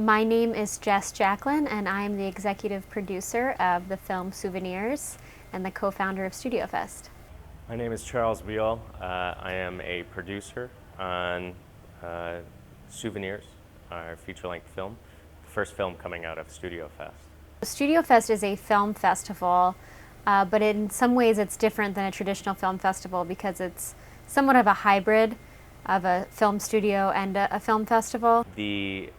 My name is Jess Jacklin, and I am the executive producer of the film Souvenirs and the co-founder of StudioFest. My name is Charles Beal. I am a producer on Souvenirs, our feature-length film, the first film coming out of StudioFest. StudioFest is a film festival, but in some ways it's different than a traditional film festival because it's somewhat of a hybrid of a film studio and a film festival. The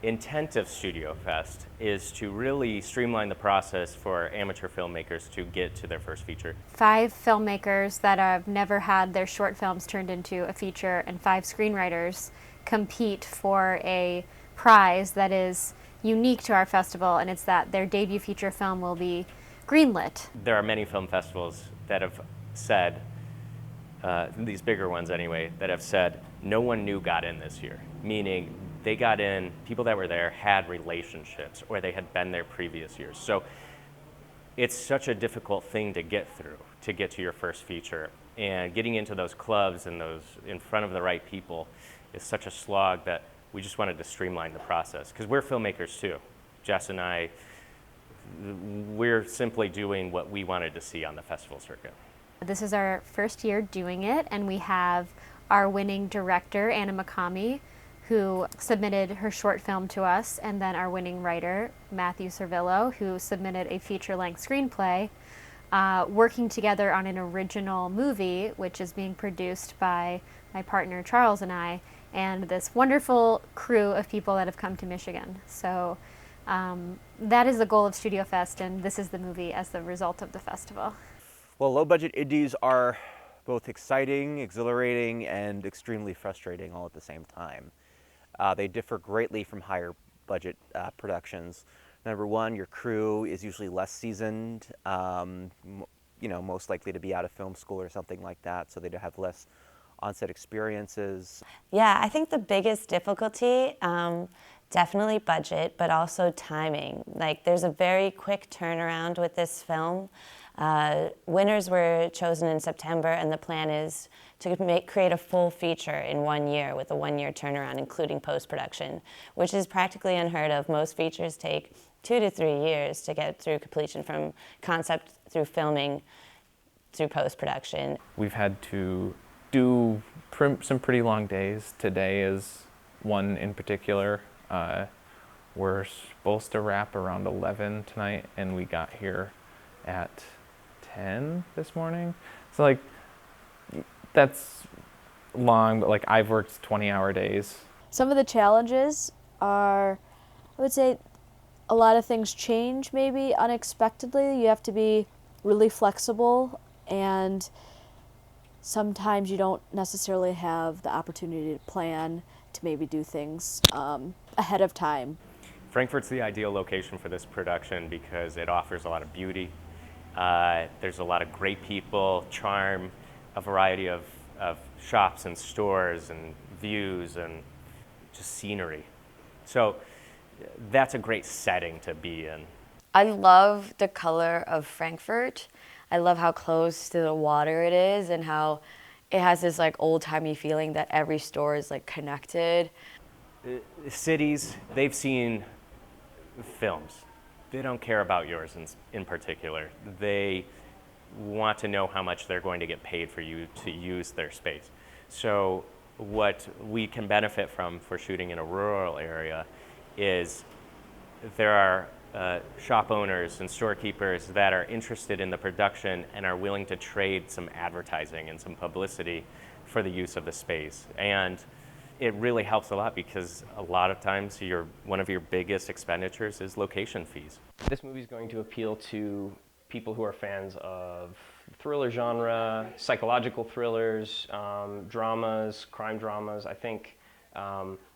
intent of StudioFest is to really streamline the process for amateur filmmakers to get to their first feature. 5 filmmakers that have never had their short films turned into a feature, and 5 screenwriters compete for a prize that is unique to our festival, and it's that their debut feature film will be greenlit. There are many film festivals that have said, these bigger ones anyway, that have said no one new got in this year, meaning they got in, people that were there had relationships or they had been there previous years. So it's such a difficult thing to get through, to get to your first feature. And getting into those clubs and those in front of the right people is such a slog that we just wanted to streamline the process. Because we're filmmakers too. Jess and I, we're simply doing what we wanted to see on the festival circuit. This is our first year doing it, and we have our winning director, Anna Makami, who submitted her short film to us, and then our winning writer, Matthew Servillo, who submitted a feature-length screenplay, working together on an original movie, which is being produced by my partner Charles and I, and this wonderful crew of people that have come to Michigan. So that is the goal of StudioFest, and this is the movie as the result of the festival. Well, low-budget indies are both exciting, exhilarating, and extremely frustrating all at the same time. They differ greatly from higher budget productions. Number one, your crew is usually less seasoned, most likely to be out of film school or something like that, so they have less on-set experiences. Yeah, I think the biggest difficulty, definitely budget, but also timing. Like, there's a very quick turnaround with this film. Winners were chosen in September, and the plan is to create a full feature in 1 year with a 1-year turnaround, including post-production, which is practically unheard of. Most features take 2 to 3 years to get through completion, from concept through filming through post-production. We've had to do some pretty long days. Today is one in particular. We're supposed to wrap around 11 tonight, and we got here at 10 this morning. So like, that's long, but like I've worked 20-hour days. Some of the challenges are, I would say, a lot of things change maybe unexpectedly. You have to be really flexible, and sometimes you don't necessarily have the opportunity to plan to maybe do things ahead of time. Frankfurt's the ideal location for this production because it offers a lot of beauty. There's a lot of great people, charm, a variety of shops and stores and views and just scenery. So that's a great setting to be in. I love the color of Frankfurt. I love how close to the water it is and how it has this like old-timey feeling that every store is like connected. Cities, they've seen films. They don't care about yours in particular. They want to know how much they're going to get paid for you to use their space. So what we can benefit from for shooting in a rural area is there are shop owners and storekeepers that are interested in the production and are willing to trade some advertising and some publicity for the use of the space. And it really helps a lot because a lot of times one of your biggest expenditures is location fees. This movie is going to appeal to people who are fans of thriller genre, psychological thrillers, dramas, crime dramas. I think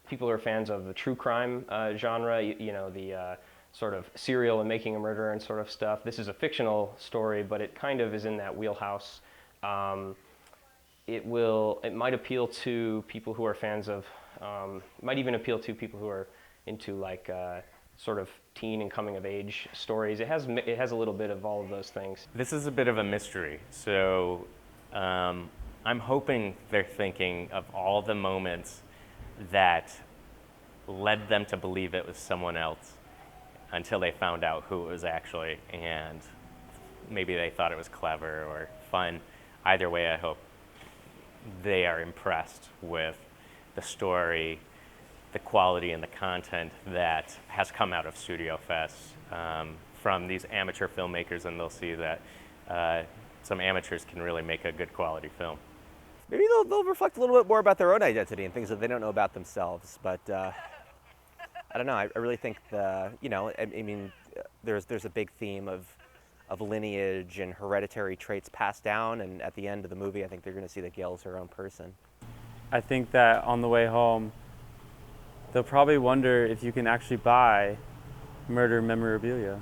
people who are fans of the true crime genre, the sort of serial and making a murderer and sort of stuff. This is a fictional story, but it kind of is in that wheelhouse. It might appeal to people who are fans of, might even appeal to people who are into like sort of teen and coming of age stories. It has a little bit of all of those things. This is a bit of a mystery, so I'm hoping they're thinking of all the moments that led them to believe it was someone else until they found out who it was actually, and maybe they thought it was clever or fun. Either way, I hope they are impressed with the story, the quality, and the content that has come out of Studio Fest from these amateur filmmakers, and they'll see that some amateurs can really make a good quality film. Maybe they'll reflect a little bit more about their own identity and things that they don't know about themselves. But I don't know. I really think there's a big theme of lineage and hereditary traits passed down. And at the end of the movie, I think they're going to see that Gail's her own person. I think that on the way home, they'll probably wonder if you can actually buy murder memorabilia.